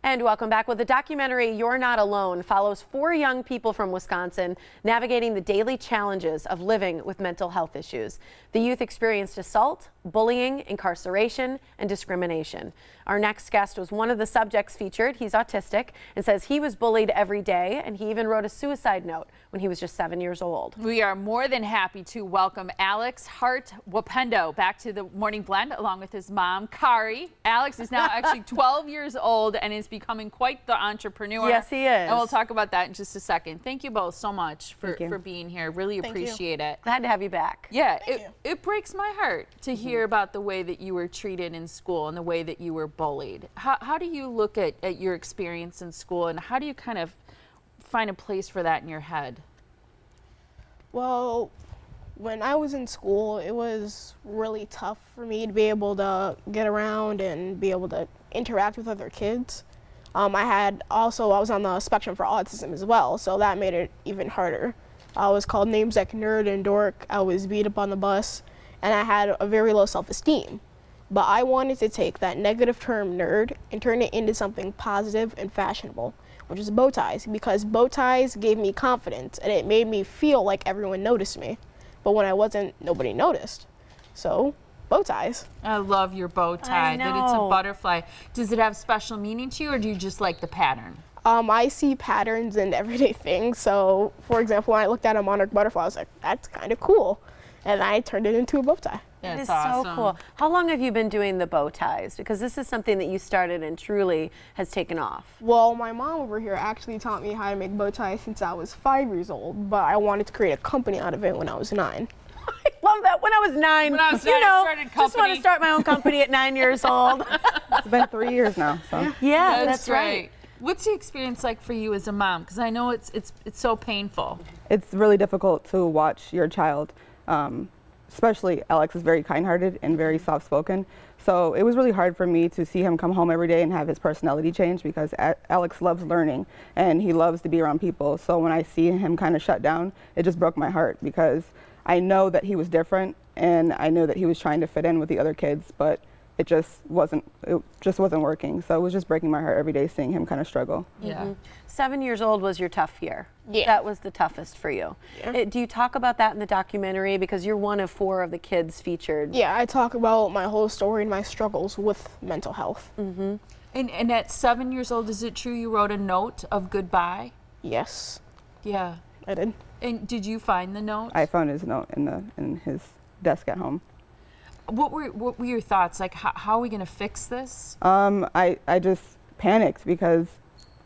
And welcome back. Well, the documentary You're Not Alone follows 4 young people from Wisconsin navigating the daily challenges of living with mental health issues. The youth experienced assault, bullying, incarceration, and discrimination. Our next guest was one of the subjects featured. He's autistic and says he was bullied every day, and he even wrote a suicide note when he was just 7 years old. We are more than happy to welcome Alex Hart-Upendo back to the Morning Blend along with his mom, Karee. Alex is now actually 12 years old and is becoming quite the entrepreneur. Yes, he is. And we'll talk about that in just a second. Thank you both so much for being here. Really appreciate it. Glad to have you back. Yeah, it breaks my heart to hear about the way that you were treated in school and the way that you were bullied. How do you look at your experience in school, and how do you kind of find a place for that in your head? Well, when I was in school, it was really tough for me to be able to get around and be able to interact with other kids. I was on the spectrum for autism as well, so that made it even harder. I was called names like nerd and dork. I was beat up on the bus, and I had a very low self-esteem. But I wanted to take that negative term nerd and turn it into something positive and fashionable, which is bow ties, because bow ties gave me confidence and it made me feel like everyone noticed me. But when I wasn't, nobody noticed. So, bow ties. I love your bow tie, that it's a butterfly. Does it have special meaning to you, or do you just like the pattern? I see patterns in everyday things. So, for example, when I looked at a monarch butterfly, I was like, that's kind of cool. And I turned it into a bow tie. That That's is awesome. so cool. How long have you been doing the bow ties? Because this is something that you started and truly has taken off. Well, my mom over here actually taught me how to make bow ties since I was 5 years old, but I wanted to create a company out of it when I was 9. I love that. When I was 9, When I was 9, you know, I started a just want to company. start my own company at 9 years old. It's been 3 years now, so. Yeah, that's right. What's the experience like for you as a mom? Because I know it's so painful. It's really difficult to watch your child, especially Alex is very kind-hearted and very soft-spoken. So it was really hard for me to see him come home every day and have his personality change, because Alex loves learning and he loves to be around people. So when I see him kind of shut down, it just broke my heart, because I know that he was different and I knew that he was trying to fit in with the other kids, but it just wasn't working. So it was just breaking my heart every day seeing him kind of struggle. Yeah. 7 years old was your tough year. Yeah. That was the toughest for you. Yeah. Do you talk about that in the documentary? Because you're one of 4 of the kids featured. Yeah, I talk about my whole story and my struggles with mental health. Mm-hmm. And at 7 years old, is it true you wrote a note of goodbye? Yes, Yeah. I did. And did you find the note? I found his note in his desk at home. What were your thoughts? Like, how are we going to fix this? I just panicked, because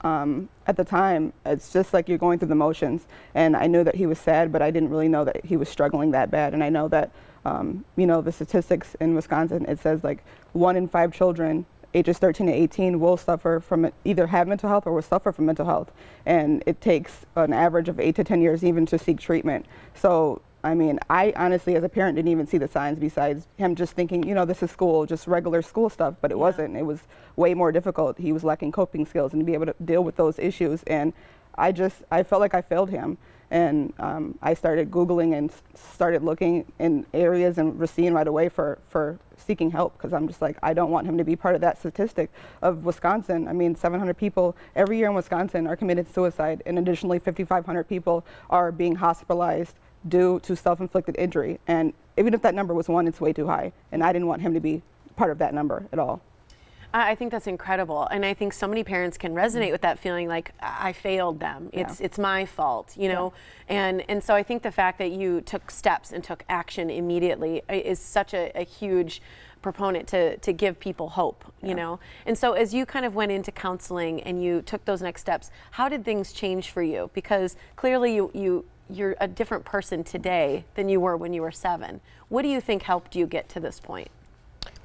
at the time, it's just like you're going through the motions. And I knew that he was sad, but I didn't really know that he was struggling that bad. And I know that, you know, the statistics in Wisconsin, it says like 1 in 5 children ages 13 to 18 will suffer from either have mental health or will suffer from mental health. And it takes an average of 8 to 10 years even to seek treatment. So, I mean, I honestly, as a parent, didn't even see the signs besides him just thinking, you know, this is school, just regular school stuff, but it wasn't. It was way more difficult. He was lacking coping skills and to be able to deal with those issues. And I felt like I failed him. And I started Googling and started looking in areas and seeing right away for seeking help, because I'm just like, I don't want him to be part of that statistic of Wisconsin. I mean, 700 people every year in Wisconsin are committed suicide, and additionally 5,500 people are being hospitalized due to self-inflicted injury. And even if that number was 1, it's way too high. And I didn't want him to be part of that number at all. I think that's incredible, and I think so many parents can resonate with that feeling, like I failed them. It's my fault, you know. And so I think the fact that you took steps and took action immediately is such a huge proponent to give people hope, you know. And so as you kind of went into counseling and you took those next steps, how did things change for you? Because clearly you're a different person today than you were when you were 7. What do you think helped you get to this point?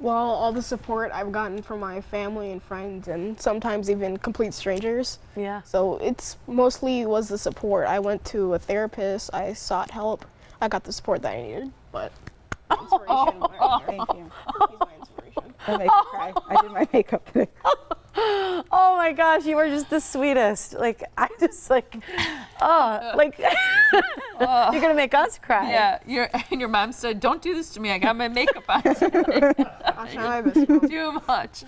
Well, all the support I've gotten from my family and friends, and sometimes even complete strangers. Yeah. So it's mostly was the support. I went to a therapist, I sought help, I got the support that I needed, but inspiration. Thank you. He's my inspiration. That makes me cry. I did my makeup today. Oh my gosh, you were just the sweetest. Like, I just like, oh, like, you're gonna make us cry. Yeah, and your mom said, "Don't do this to me. I got my makeup on." I'll try this. Too much.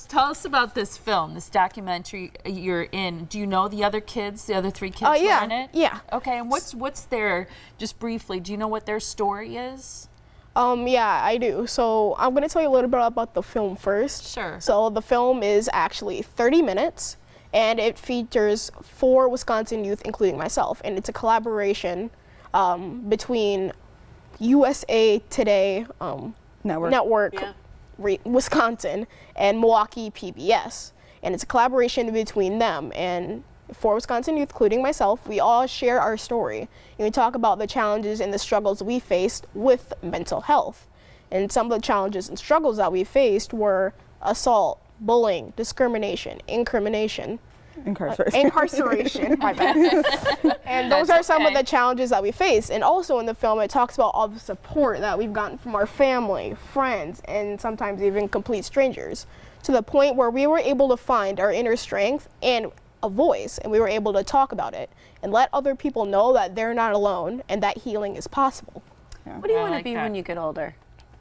Tell us about this film, this documentary you're in. Do you know the other kids, the other 3 kids who are in it? Yeah. Okay, and what's their, just briefly, do you know what their story is? Yeah, I do. So I'm going to tell you a little bit about the film first. Sure. So the film is actually 30 minutes, and it features 4 Wisconsin youth, including myself, and it's a collaboration between USA Today Network Yeah. Wisconsin and Milwaukee PBS, and it's a collaboration between them and 4 Wisconsin youth, including myself. We all share our story, and we talk about the challenges and the struggles we faced with mental health. And some of the challenges and struggles that we faced were assault, bullying, discrimination, incarceration. My bad. And those are some of the challenges that we face. And also in the film, it talks about all the support that we've gotten from our family, friends, and sometimes even complete strangers, to the point where we were able to find our inner strength and a voice, and we were able to talk about it and let other people know that they're not alone and that healing is possible. What do you want to like be that. when you get older?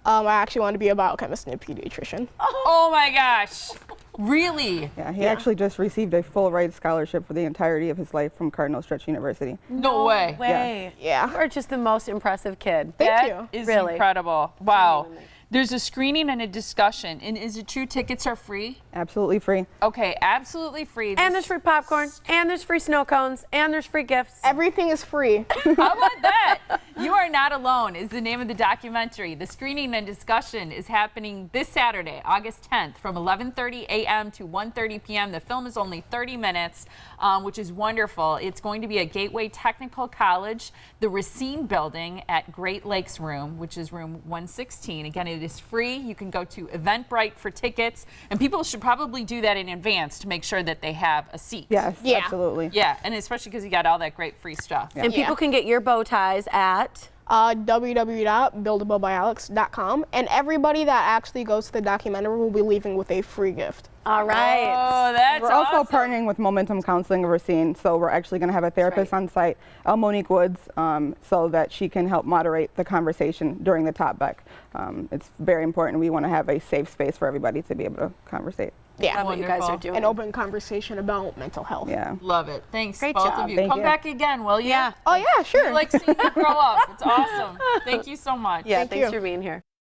I actually want to be a biochemist and a pediatrician. Oh my gosh. Really? Yeah, he actually just received a full ride scholarship for the entirety of his life from Cardinal Stretch University. No way. Way. Yeah. You're just the most impressive kid. Thank That you. is Really. incredible. Wow. Genuinely. There's a screening and a discussion. And is it true tickets are free? Absolutely free. Okay, absolutely free. And there's free popcorn, and there's free snow cones, and there's free gifts. Everything is free. How about that? You Are Not Alone is the name of the documentary. The screening and discussion is happening this Saturday, August 10th, from 11:30 a.m. to 1:30 p.m. The film is only 30 minutes, which is wonderful. It's going to be at Gateway Technical College, the Racine Building at Great Lakes Room, which is room 116. Again, it is free. You can go to Eventbrite for tickets, and people should probably do that in advance to make sure that they have a seat. Yes, Yeah. absolutely. Yeah, and especially because you got all that great free stuff. And people can get your bow ties at. www.buildablebyalex.com, and everybody that actually goes to the documentary will be leaving with a free gift. All right. Oh, that's We're also awesome. partnering with Momentum Counseling of Racine, so we're actually going to have a therapist on site, Monique Woods, so that she can help moderate the conversation during the talkback. It's very important. We want to have a safe space for everybody to be able to conversate. Yeah. Love what you guys are Wonderful. doing. An open conversation about mental health. Yeah. Love it. Thanks, Great both job. of you. Thank Come you. back again, will you? Yeah. Oh yeah, sure. We like seeing you grow up. It's awesome. Thank you so much. Yeah, Thank thanks you. for being here.